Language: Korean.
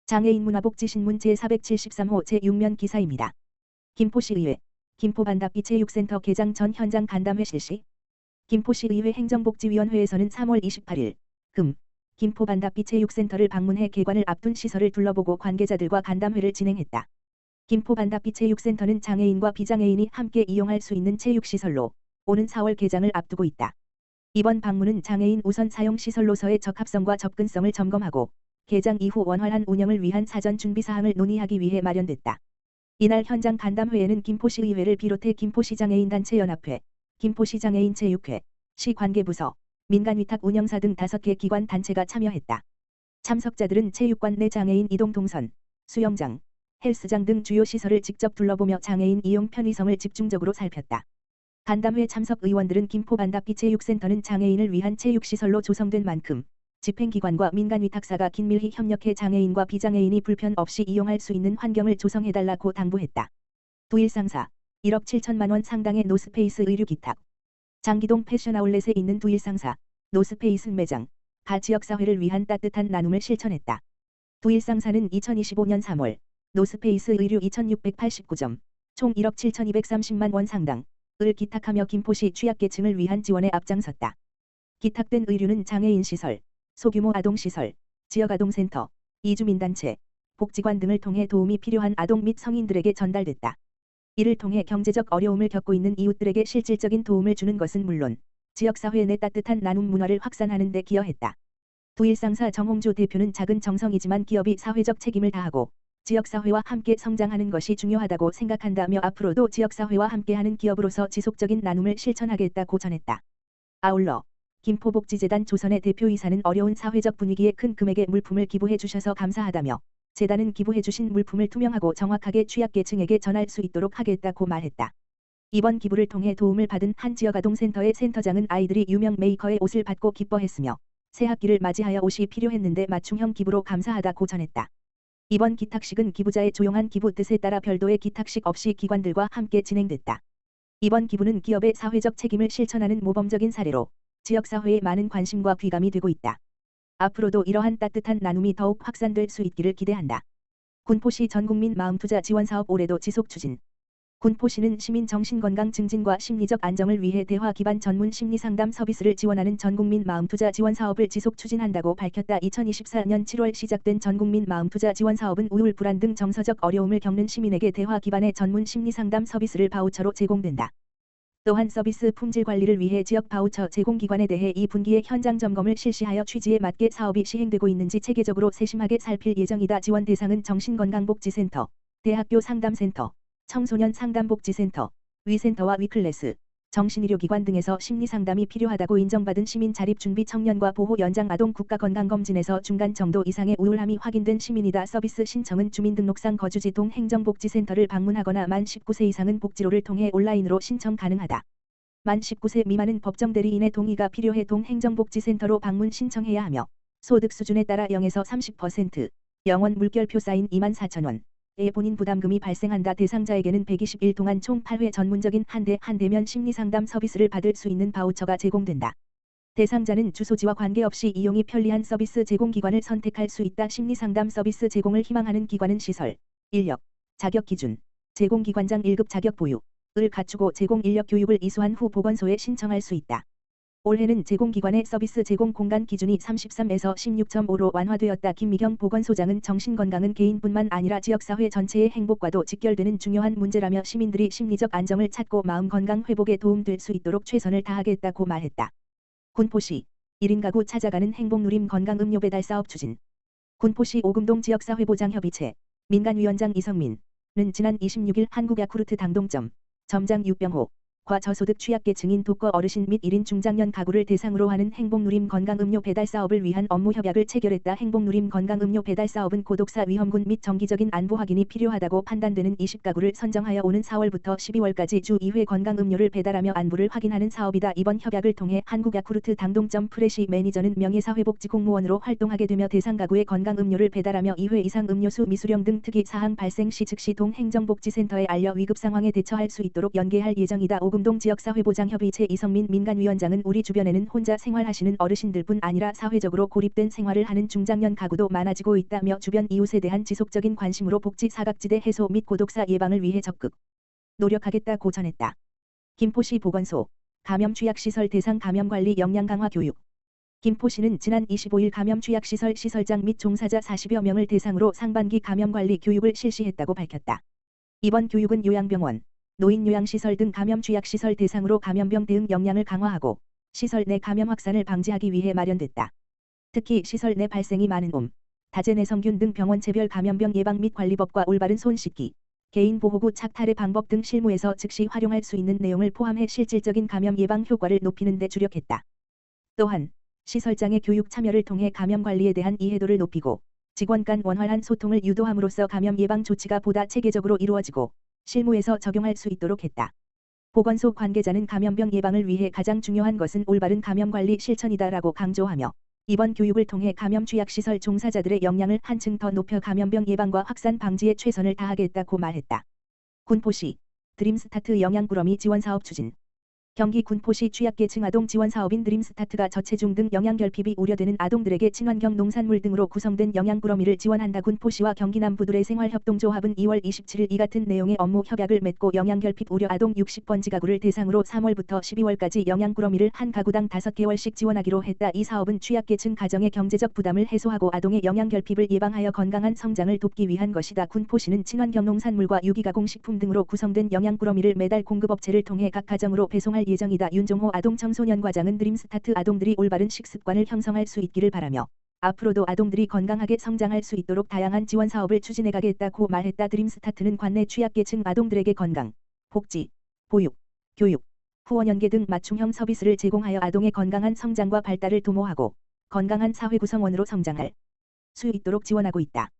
장애인 문화복지신문 제473호 제6면 기사입니다. 김포시의회, 김포반답비 체육센터 개장 전 현장 간담회 실시. 김포시의회 행정복지위원회에서는 3월 28일 금 김포반답비 체육센터를 방문해 개관을 앞둔 시설을 둘러보고 관계자들과 간담회를 진행했다. 김포반답비 체육센터는 장애인과 비장애인이 함께 이용할 수 있는 체육시설로 오는 4월 개장을 앞두고 있다. 이번 방문은 장애인 우선 사용 시설로서의 적합성과 접근성을 점검하고 개장 이후 원활한 운영을 위한 사전 준비사항을 논의하기 위해 마련됐다. 이날 현장 간담회에는 김포시의회를 비롯해 김포시장애인단체연합회, 김포시장애인체육회, 시관계부서, 민간위탁 운영사 등 5개 기관 단체가 참여했다. 참석자들은 체육관 내 장애인 이동 동선, 수영장, 헬스장 등 주요 시설을 직접 둘러보며 장애인 이용 편의성을 집중적으로 살폈다. 간담회 참석 의원들은 김포반답비 체육센터는 장애인을 위한 체육시설로 조성된 만큼 집행기관과 민간위탁사가 긴밀히 협력해 장애인과 비장애인이 불편 없이 이용할 수 있는 환경을 조성해달라고 당부했다. 두일상사 1억 7천만 원 상당의 노스페이스 의류 기탁. 장기동 패션아울렛에 있는 두일상사 노스페이스 매장, 가 지역사회를 위한 따뜻한 나눔을 실천했다. 두일상사는 2025년 3월 노스페이스 의류 2689점, 총 1억 7,230만 원 상당을 기탁하며 김포시 취약계층을 위한 지원에 앞장섰다. 기탁된 의류는 장애인 시설, 소규모 아동시설, 지역아동센터, 이주민단체, 복지관 등을 통해 도움이 필요한 아동 및 성인들에게 전달됐다. 이를 통해 경제적 어려움을 겪고 있는 이웃들에게 실질적인 도움을 주는 것은 물론 지역사회 내 따뜻한 나눔 문화를 확산하는 데 기여했다. 두일상사 정홍주 대표는 작은 정성이지만 기업이 사회적 책임을 다하고 지역사회와 함께 성장하는 것이 중요하다고 생각한다며 앞으로도 지역사회와 함께하는 기업으로서 지속적인 나눔을 실천하겠다고 전했다. 아울러 김포복지재단 조선의 대표이사는 어려운 사회적 분위기에 큰 금액의 물품을 기부해 주셔서 감사하다며 재단은 기부해 주신 물품을 투명하고 정확하게 취약계층에게 전할 수 있도록 하겠다고 말했다. 이번 기부를 통해 도움을 받은 한 지역아동센터의 센터장은 아이들이 유명 메이커의 옷을 받고 기뻐했으며 새학기를 맞이하여 옷이 필요했는데 맞춤형 기부로 감사하다고 전했다. 이번 기탁식은 기부자의 조용한 기부 뜻에 따라 별도의 기탁식 없이 기관들과 함께 진행됐다. 이번 기부는 기업의 사회적 책임을 실천하는 모범적인 사례로 지역사회에 많은 관심과 귀감이 되고 있다. 앞으로도 이러한 따뜻한 나눔이 더욱 확산될 수 있기를 기대한다. 군포시 전국민 마음투자 지원사업 올해도 지속 추진. 군포시는 시민 정신건강 증진과 심리적 안정을 위해 대화 기반 전문 심리상담 서비스를 지원하는 전국민 마음투자 지원사업을 지속 추진한다고 밝혔다. 2024년 7월 시작된 전국민 마음투자 지원사업은 우울, 불안 등 정서적 어려움을 겪는 시민에게 대화 기반의 전문 심리상담 서비스를 바우처로 제공된다. 또한 서비스 품질 관리를 위해 지역 바우처 제공기관에 대해 이 분기에 현장 점검을 실시하여 취지에 맞게 사업이 시행되고 있는지 체계적으로 세심하게 살필 예정이다. 지원 대상은 정신건강복지센터, 대학교 상담센터, 청소년 상담복지센터, 위센터와 위클래스, 정신의료기관 등에서 심리상담이 필요하다고 인정받은 시민 자립준비 청년과 보호 연장 아동 국가건강검진에서 중간 정도 이상의 우울함이 확인된 시민이다. 서비스 신청은 주민등록상 거주지 동 행정복지센터를 방문하거나 만 19세 이상은 복지로를 통해 온라인으로 신청 가능하다. 만 19세 미만은 법정대리인의 동의가 필요해 동 행정복지센터로 방문 신청해야 하며 소득 수준에 따라 0에서 30%, 영원 물결표 사인 24,000원. 의 본인 부담금이 발생한다. 대상자에게는 120일 동안 총 8회 전문적인 한 대면 심리상담 서비스를 받을 수 있는 바우처가 제공된다. 대상자는 주소지와 관계없이 이용이 편리한 서비스 제공기관을 선택할 수 있다. 심리상담 서비스 제공을 희망하는 기관은 시설, 인력, 자격 기준, 제공기관장 1급 자격 보유를 갖추고 제공 인력 교육을 이수한 후 보건소에 신청할 수 있다. 올해는 제공기관의 서비스 제공 공간 기준이 33에서 16.5로 완화되었다. 김미경 보건소장은 정신건강은 개인뿐만 아니라 지역사회 전체의 행복과도 직결되는 중요한 문제라며 시민들이 심리적 안정을 찾고 마음 건강 회복에 도움될 수 있도록 최선을 다하겠다고 말했다. 군포시 1인 가구 찾아가는 행복누림 건강음료 배달 사업 추진. 군포시 오금동 지역사회보장협의체 민간위원장 이성민은 지난 26일 한국야쿠르트 당동점, 점장 유병호, 과 저소득 취약계층인 독거 어르신 및 1인 중장년 가구를 대상으로 하는 행복누림 건강음료 배달 사업을 위한 업무 협약을 체결했다. 행복누림 건강음료 배달 사업은 고독사 위험군 및 정기적인 안보 확인이 필요하다고 판단되는 20가구를 선정하여 오는 4월부터 12월까지 주 2회 건강음료를 배달하며 안부를 확인하는 사업이다. 이번 협약을 통해 한국야쿠르트 당동점 프레시 매니저는 명예사회복지공무원으로 활동하게 되며 대상 가구의 건강음료를 배달하며 2회 이상 음료수 미수령 등 특이 사항 발생 시 즉시 동 행정복지센터에 알려 위급 상황에 대처할 수 있도록 연계할 예정이다. 구금동지역사회보장협의체 이성민 민간위원장은 우리 주변에는 혼자 생활하시는 어르신들뿐 아니라 사회적으로 고립된 생활을 하는 중장년 가구도 많아지고 있다며 주변 이웃에 대한 지속적인 관심으로 복지 사각지대 해소 및 고독사 예방을 위해 적극 노력하겠다고 전했다. 김포시 보건소 감염 취약시설 대상 감염관리 역량 강화 교육. 김포시는 지난 25일 감염 취약시설 시설장 및 종사자 40여 명을 대상으로 상반기 감염관리 교육을 실시했다고 밝혔다. 이번 교육은 요양병원, 노인요양시설 등 감염 취약시설 대상으로 감염병 대응 역량을 강화하고 시설 내 감염 확산을 방지하기 위해 마련됐다. 특히 시설 내 발생이 많은 다제 내성균 등 병원체별 감염병 예방 및 관리법과 올바른 손 씻기, 개인보호구 착탈의 방법 등 실무에서 즉시 활용할 수 있는 내용을 포함해 실질적인 감염 예방 효과를 높이는 데 주력했다. 또한 시설장의 교육 참여를 통해 감염 관리에 대한 이해도를 높이고 직원 간 원활한 소통을 유도함으로써 감염 예방 조치가 보다 체계적으로 이루어지고 실무에서 적용할 수 있도록 했다. 보건소 관계자는 감염병 예방을 위해 가장 중요한 것은 올바른 감염관리 실천이다라고 강조하며 이번 교육을 통해 감염 취약시설 종사자들의 역량을 한층 더 높여 감염병 예방과 확산 방지에 최선을 다하겠다고 말했다. 군포시 드림스타트 영양꾸러미 지원사업 추진. 경기 군포시 취약계층 아동 지원사업인 드림스타트가 저체중 등 영양결핍이 우려되는 아동들에게 친환경 농산물 등으로 구성된 영양꾸러미를 지원한다. 군포시와 경기 남부둘의 생활협동조합은 2월 27일 이 같은 내용의 업무 협약을 맺고 영양결핍 우려 아동 60번지 가구를 대상으로 3월부터 12월까지 영양꾸러미를 한 가구당 5개월씩 지원하기로 했다. 이 사업은 취약계층 가정의 경제적 부담을 해소하고 아동의 영양결핍을 예방하여 건강한 성장을 돕기 위한 것이다. 군포시는 친환경 농산물과 유기가공식품 등으로 구성된 영양꾸러미를 매달 공급업체를 통해 각 가정으로 배송할 예정이다. 윤종호 아동청소년과장은 드림스타트 아동들이 올바른 식습관을 형성할 수 있기를 바라며 앞으로도 아동들이 건강하게 성장할 수 있도록 다양한 지원 사업을 추진해가겠다고 말했다. 드림스타트는 관내 취약계층 아동들에게 건강, 복지, 보육, 교육, 후원연계 등 맞춤형 서비스를 제공하여 아동의 건강한 성장과 발달을 도모하고 건강한 사회 구성원으로 성장할 수 있도록 지원하고 있다.